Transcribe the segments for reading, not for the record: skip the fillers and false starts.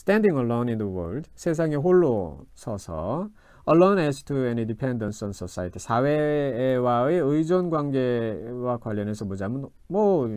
standing alone in the world, 세상에 홀로 서서 alone as to any dependence on society, 사회와의 의존 관계와 관련해서 보자면 뭐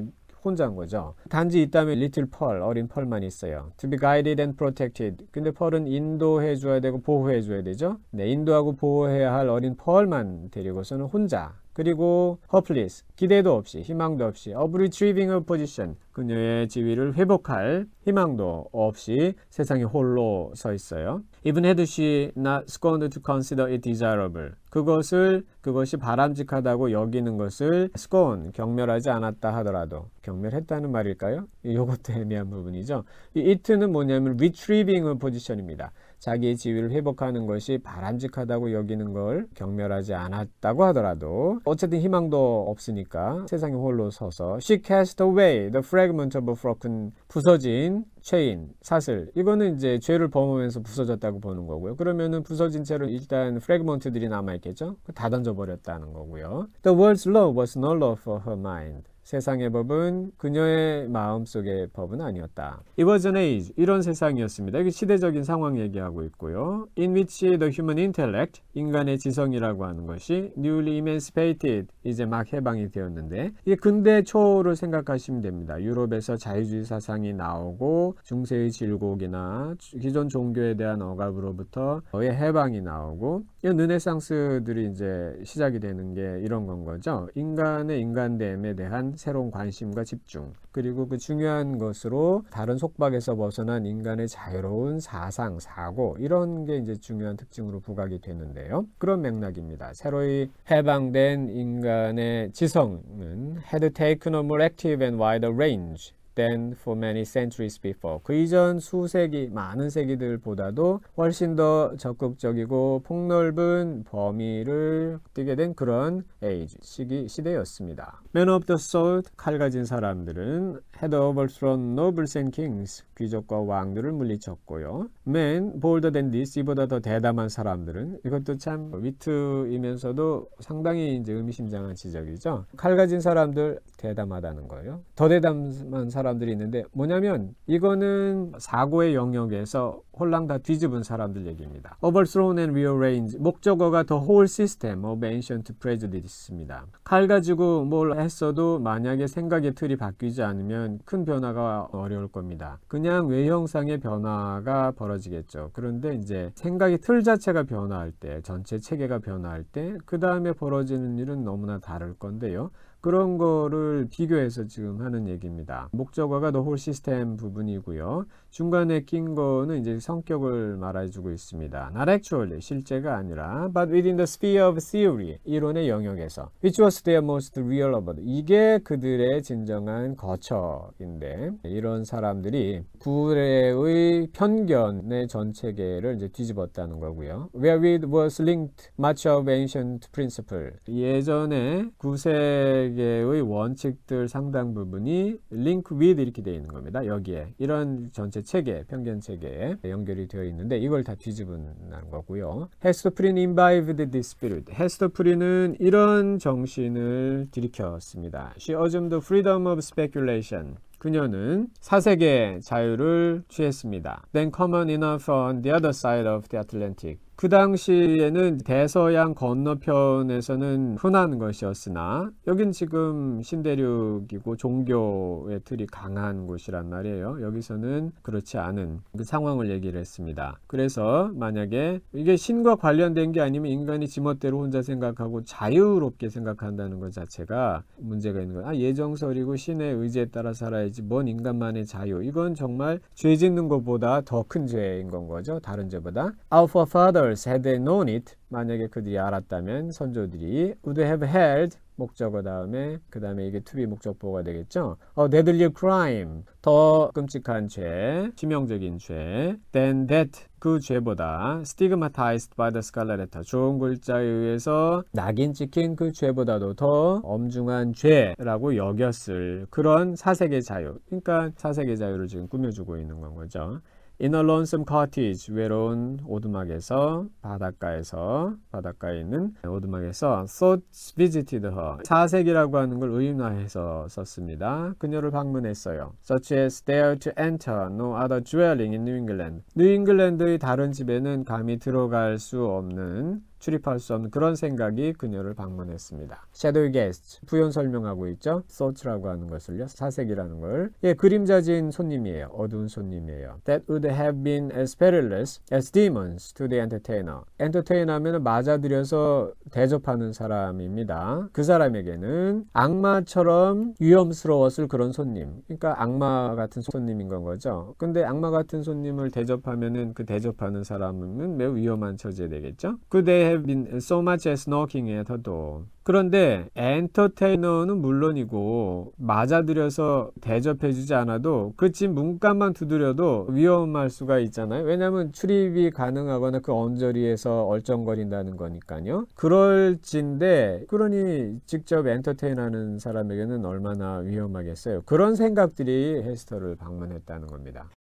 혼자인 거죠. 단지 있다면 little Pearl, 어린 펄만 있어요. To be guided and protected. 근데 펄은 인도해 줘야 되고 보호해 줘야 되죠. 네, 인도하고 보호해야 할 어린 펄만 데리고서는 혼자. 그리고 hopeless, 기대도 없이, 희망도 없이, of retrieving her position, 그녀의 지위를 회복할 희망도 없이 세상에 홀로 서 있어요. Even had she not scorned to consider it desirable, 그것이 바람직하다고 여기는 것을 scorn, 경멸하지 않았다 하더라도, 경멸했다는 말일까요? 이것도 애매한 부분이죠. 이 it는 뭐냐면 retrieving her position입니다. 자기의 지위를 회복하는 것이 바람직하다고 여기는 걸 경멸하지 않았다고 하더라도 어쨌든 희망도 없으니까 세상에 홀로 서서 she cast away the fragment of a broken, 부서진 체인, 사슬, 이거는 이제 죄를 범하면서 부서졌다고 보는 거고요. 그러면은 부서진 채로 일단 프래그먼트들이 남아있겠죠. 다 던져버렸다는 거고요. The world's law was no law for her mind. 세상의 법은 그녀의 마음속의 법은 아니었다. It was an age, 이런 세상이었습니다. 이게 시대적인 상황 얘기하고 있고요. In which the human intellect, 인간의 지성이라고 하는 것이 newly emancipated, 이제 막 해방이 되었는데, 이게 근대 초를 생각하시면 됩니다. 유럽에서 자유주의 사상이 나오고 중세의 질곡이나 기존 종교에 대한 억압으로부터 해방이 나오고, 이 르네상스들이 이제 시작이 되는 게 이런 건 거죠. 인간의 인간됨에 대한 새로운 관심과 집중, 그리고 그 중요한 것으로 다른 속박에서 벗어난 인간의 자유로운 사상, 사고, 이런 게 이제 중요한 특징으로 부각이 되는데요. 그런 맥락입니다. 새로이 해방된 인간의 지성은 had taken a more active and wider range than for many centuries before. 그 이전 수세기, 많은 세기들보다도 훨씬 더 적극적이고 폭넓은 범위를 띠게 된 그런 에이지, 시대였습니다. Men of the sword, 칼 가진 사람들은 had overthrown nobles and kings, 귀족과 왕들을 물리쳤고요. Men bolder than this, 이보다 더 대담한 사람들은, 이것도 참 위트이면서도 상당히 이제 의미심장한 지적이죠. 칼 가진 사람들 대담하다는 거예요. 더 대담한 사람들이 있는데 뭐냐면 이거는 사고의 영역에서 홀랑 다 뒤집은 사람들 얘기입니다. Overthrown and rearranged, 목적어가 the whole system of ancient prejudice입니다. 칼 가지고 뭘 했어도 만약에 생각의 틀이 바뀌지 않으면 큰 변화가 어려울 겁니다. 그냥 외형상의 변화가 벌어지겠죠. 그런데 이제 생각의 틀 자체가 변화할 때, 전체 체계가 변화할 때 그 다음에 벌어지는 일은 너무나 다를 건데요. 그런 거를 비교해서 지금 하는 얘기입니다. 목적어가 the whole system 부분이고요. 중간에 낀 거는 이제 성격을 말해주고 있습니다. Not actually, 실제가 아니라 but within the sphere of theory, 이론의 영역에서 which was their most real abode, 이게 그들의 진정한 거처인데 이런 사람들이 구례의 편견의 전 체계를 이제 뒤집었다는 거고요. Wherewith was linked much of ancient principle, 예전에 구세 의 원칙들 상당 부분이 link with 이렇게 되어 있는 겁니다. 여기에 이런 전체 체계, 편견 체계에 연결이 되어 있는데 이걸 다 뒤집은 거고요. 헤스터프린 imbibed this spirit. 헤스터프린은 이런 정신을 들이켰습니다. She assumed the freedom of speculation. 그녀는 사색의 자유를 취했습니다. Then common enough on the other side of the Atlantic. 그 당시에는 대서양 건너편에서는 흔한 것이었으나 여긴 지금 신대륙이고 종교의 틀이 강한 곳이란 말이에요. 여기서는 그렇지 않은 그 상황을 얘기를 했습니다. 그래서 만약에 이게 신과 관련된 게 아니면 인간이 지멋대로 혼자 생각하고 자유롭게 생각한다는 것 자체가 문제가 있는 거예요. 예정설이고 신의 의지에 따라 살아야지 뭔 인간만의 자유, 이건 정말 죄 짓는 것보다 더 큰 죄인 건 거죠. 다른 죄보다. Our forefathers had they known it, 만약에 그들이 알았다면 선조들이 would have held, 목적어 다음에 그 다음에 이게 to be 목적보가 되겠죠. deadly crime, 더 끔찍한 죄, 치명적인 죄, than that, 그 죄보다 stigmatized by the scarlet letter, 좋은 글자에 의해서 낙인 찍힌 그 죄보다도 더 엄중한 죄라고 여겼을 그런 사색의 자유, 그러니까 사색의 자유를 지금 꾸며주고 있는 건 거죠. In a lonesome cottage, 외로운 오두막에서, 바닷가에 있는 오두막에서 thoughts visited her. 사색이라고 하는 걸 의인화해서 썼습니다. 그녀를 방문했어요. Such as dare to enter no other dwelling in New England. 뉴잉글랜드의 다른 집에는 감히 들어갈 수 없는, 출입할 수 없는 그런 생각이 그녀를 방문했습니다. Shadow guest, 부연 설명하고 있죠. thought라고 하는 것을요. 사색이라는 걸. 예, 그림자진 손님이에요. 어두운 손님이에요. That would have been as perilous as demons to the entertainer. 엔터테이너면 맞아들여서 대접하는 사람입니다. 그 사람에게는 악마처럼 위험스러웠을 그런 손님. 그러니까 악마 같은 손님인 건 거죠. 근데 악마 같은 손님을 대접하면은 그 대접하는 사람은 매우 위험한 처지에 되겠죠. 그대 have been so much as knocking at her door. 그런데 엔터테이너는 물론이고 맞아들여서 대접해주지 않아도 그 집 문간만 두드려도 위험할 수가 있잖아요. 왜냐하면 출입이 가능하거나 그 언저리에서 얼쩡거린다는 거니까요. 그럴진데 그러니 직접 엔터테인하는 사람에게는 얼마나 위험하겠어요. 그런 생각들이 헤스터를 방문했다는 겁니다.